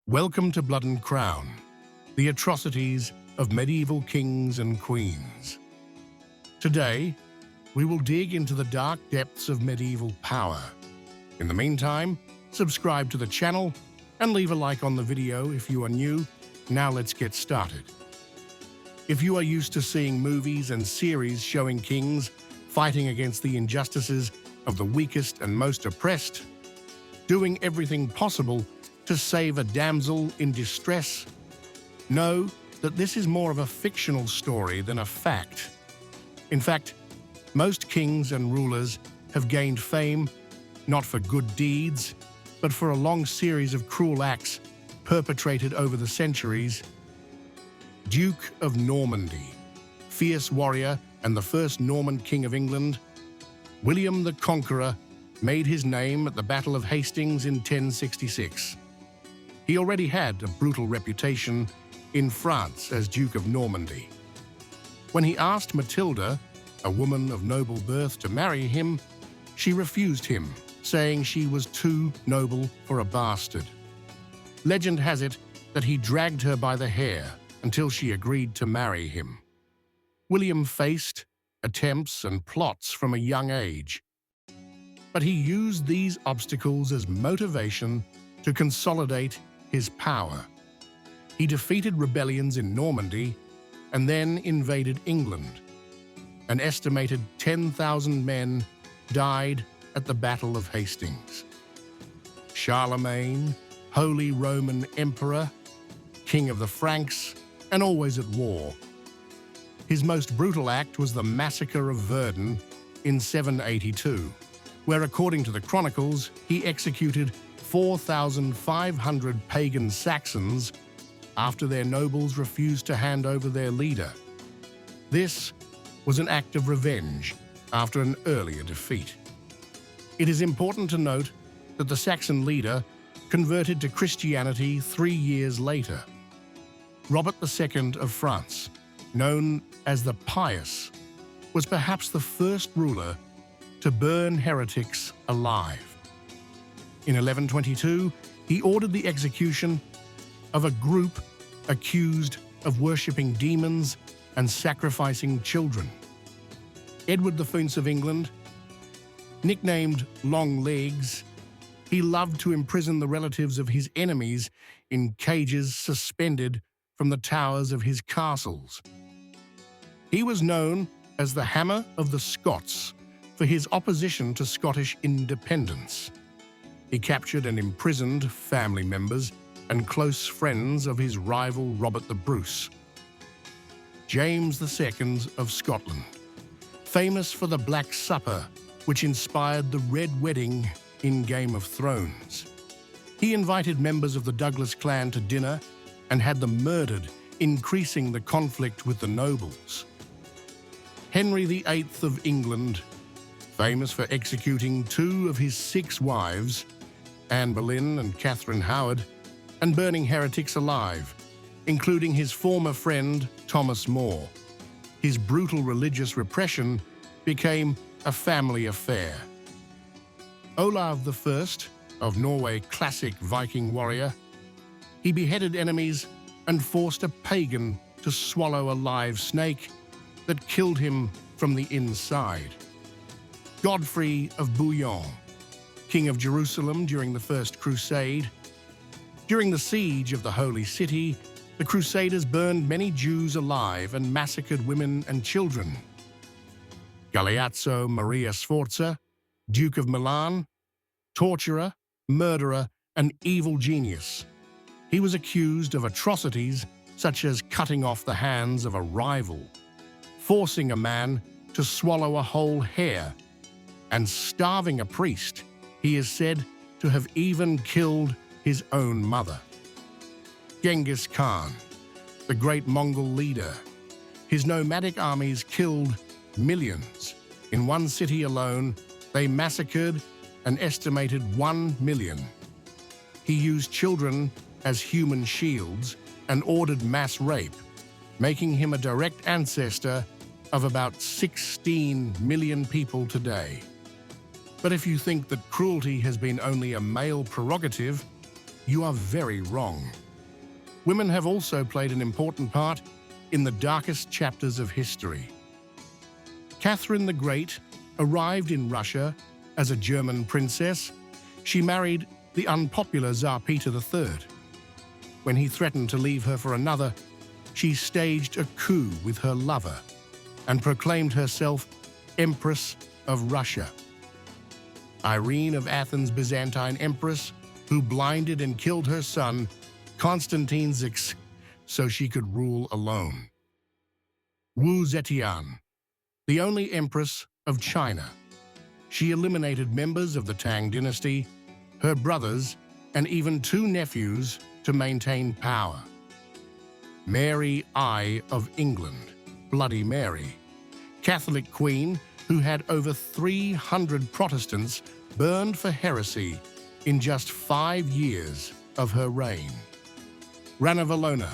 Welcome to Blood and Crown, the atrocities of medieval kings and queens. Today, we will dig into the dark depths of medieval power. In the meantime, subscribe to the channel and leave a like on the video if you are new. Now let's get started. If you are used to seeing movies and series showing kings fighting against the injustices of the weakest and most oppressed, doing everything possible to save a damsel in distress, know that this is more of a fictional story than a fact. In fact, most kings and rulers have gained fame not for good deeds, but for a long series of cruel acts perpetrated over the centuries. Duke of Normandy, fierce warrior and the first Norman king of England, William the Conqueror made his name at the Battle of Hastings in 1066. He already had a brutal reputation in France as Duke of Normandy. When he asked Matilda, a woman of noble birth, to marry him, she refused him, saying she was too noble for a bastard. Legend has it that he dragged her by the hair until she agreed to marry him. William faced attempts and plots from a young age, but he used these obstacles as motivation to consolidate his power. He defeated rebellions in Normandy and then invaded England. An estimated 10,000 men died at the Battle of Hastings. Charlemagne, Holy Roman Emperor, King of the Franks, and always at war. His most brutal act was the Massacre of Verdun in 782, where, according to the chronicles, he executed 4,500 pagan Saxons after their nobles refused to hand over their leader. This was an act of revenge after an earlier defeat. It is important to note that the Saxon leader converted to Christianity 3 years later. Robert II of France, known as the Pious, was perhaps the first ruler to burn heretics alive. In 1122, he ordered the execution of a group accused of worshipping demons and sacrificing children. Edward I of England, nicknamed Long Legs, he loved to imprison the relatives of his enemies in cages suspended from the towers of his castles. He was known as the Hammer of the Scots for his opposition to Scottish independence. He captured and imprisoned family members and close friends of his rival Robert the Bruce. James II of Scotland, famous for the Black Supper, which inspired the Red Wedding in Game of Thrones. He invited members of the Douglas clan to dinner and had them murdered, increasing the conflict with the nobles. Henry VIII of England, famous for executing 2 of his 6 wives, Anne Boleyn and Catherine Howard, and burning heretics alive, including his former friend Thomas More. His brutal religious repression became a family affair. Olav I of Norway, classic Viking warrior, he beheaded enemies and forced a pagan to swallow a live snake that killed him from the inside. Godfrey of Bouillon, King of Jerusalem during the First Crusade. During the siege of the Holy City, the Crusaders burned many Jews alive and massacred women and children. Galeazzo Maria Sforza, Duke of Milan, torturer, murderer, and evil genius. He was accused of atrocities such as cutting off the hands of a rival, forcing a man to swallow a whole hair, and starving a priest. He is said to have even killed his own mother. Genghis Khan, the great Mongol leader. His nomadic armies killed millions. In one city alone, they massacred an estimated 1 million. He used children as human shields and ordered mass rape, making him a direct ancestor of about 16 million people today. But if you think that cruelty has been only a male prerogative, you are very wrong. Women have also played an important part in the darkest chapters of history. Catherine the Great arrived in Russia as a German princess. She married the unpopular Tsar Peter III. When he threatened to leave her for another, she staged a coup with her lover and proclaimed herself Empress of Russia. Irene of Athens, Byzantine Empress, who blinded and killed her son, Constantine Zix, so she could rule alone. Wu Zetian, the only empress of China. She eliminated members of the Tang dynasty, her brothers, and even 2 nephews to maintain power. Mary I of England, Bloody Mary, Catholic queen who had over 300 Protestants burned for heresy in just 5 years of her reign. Ranavalona,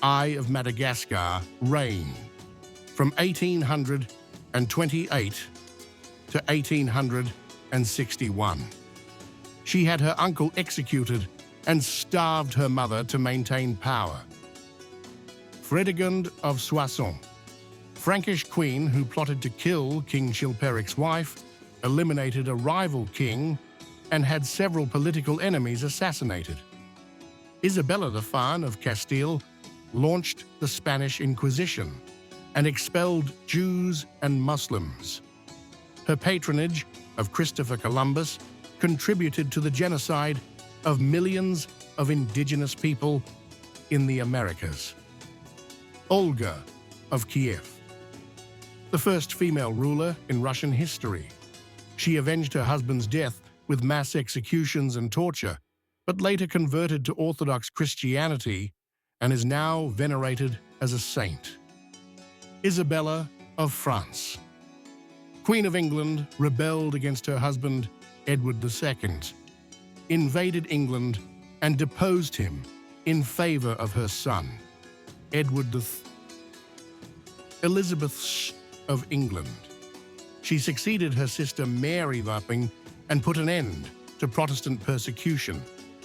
I of Madagascar, reigned from 1828 to 1861. She had her uncle executed and starved her mother to maintain power. Fredegund of Soissons, Frankish queen who plotted to kill King Chilperic's wife, eliminated a rival king, and had several political enemies assassinated. Isabella the Fan of Castile launched the Spanish Inquisition and expelled Jews and Muslims. Her patronage of Christopher Columbus contributed to the genocide of millions of indigenous people in the Americas. Olga of Kiev, the first female ruler in Russian history. She avenged her husband's death with mass executions and torture, but later converted to Orthodox Christianity and is now venerated as a saint. Isabella of France, Queen of England, rebelled against her husband, Edward II, invaded England and deposed him in favor of her son, Edward III. Elizabeth of England. She succeeded her sister Mary Wapping and put an end to Protestant persecution,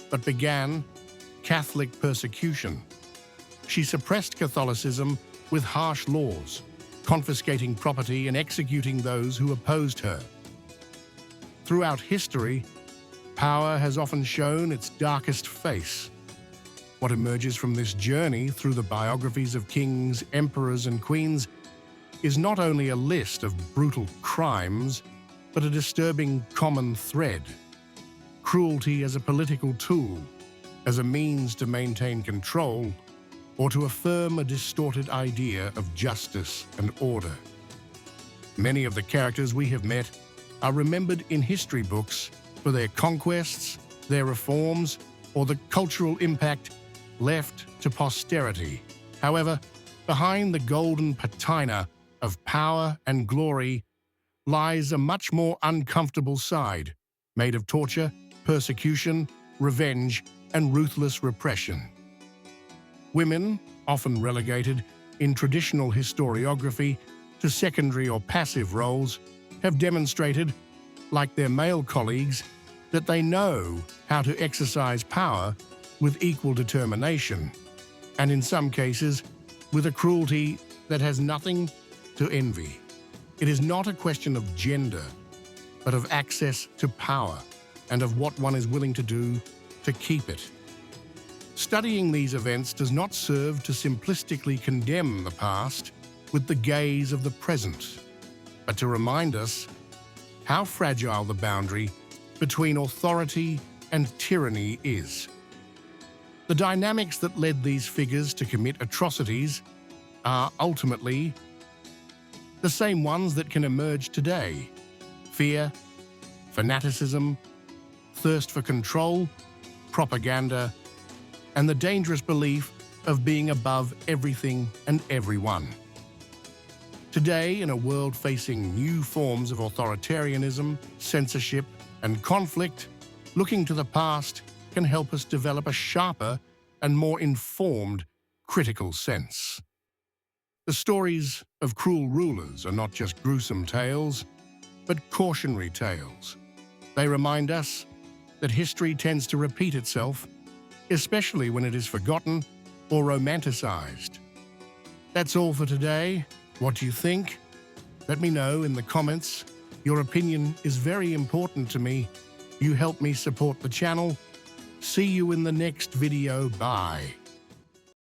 but began Catholic persecution. She suppressed Catholicism with harsh laws, confiscating property and executing those who opposed her. Throughout history, power has often shown its darkest face. What emerges from this journey through the biographies of kings, emperors, and queens is not only a list of brutal crimes, but a disturbing common thread. Cruelty as a political tool, as a means to maintain control, or to affirm a distorted idea of justice and order. Many of the characters we have met are remembered in history books for their conquests, their reforms, or the cultural impact left to posterity. However, behind the golden patina of power and glory lies a much more uncomfortable side, made of torture, persecution, revenge, and ruthless repression. Women, often relegated in traditional historiography to secondary or passive roles, have demonstrated, like their male colleagues, that they know how to exercise power with equal determination, and in some cases, with a cruelty that has nothing to envy. It is not a question of gender, but of access to power and of what one is willing to do to keep it. Studying these events does not serve to simplistically condemn the past with the gaze of the present, but to remind us how fragile the boundary between authority and tyranny is. The dynamics that led these figures to commit atrocities are ultimately the same ones that can emerge today: fear, fanaticism, thirst for control, propaganda, and the dangerous belief of being above everything and everyone. Today, in a world facing new forms of authoritarianism, censorship, and conflict, looking to the past can help us develop a sharper and more informed critical sense. The stories of cruel rulers are not just gruesome tales, but cautionary tales. They remind us that history tends to repeat itself, especially when it is forgotten or romanticized. That's all for today. What do you think? Let me know in the comments. Your opinion is very important to me. You help me support the channel. See you in the next video. Bye.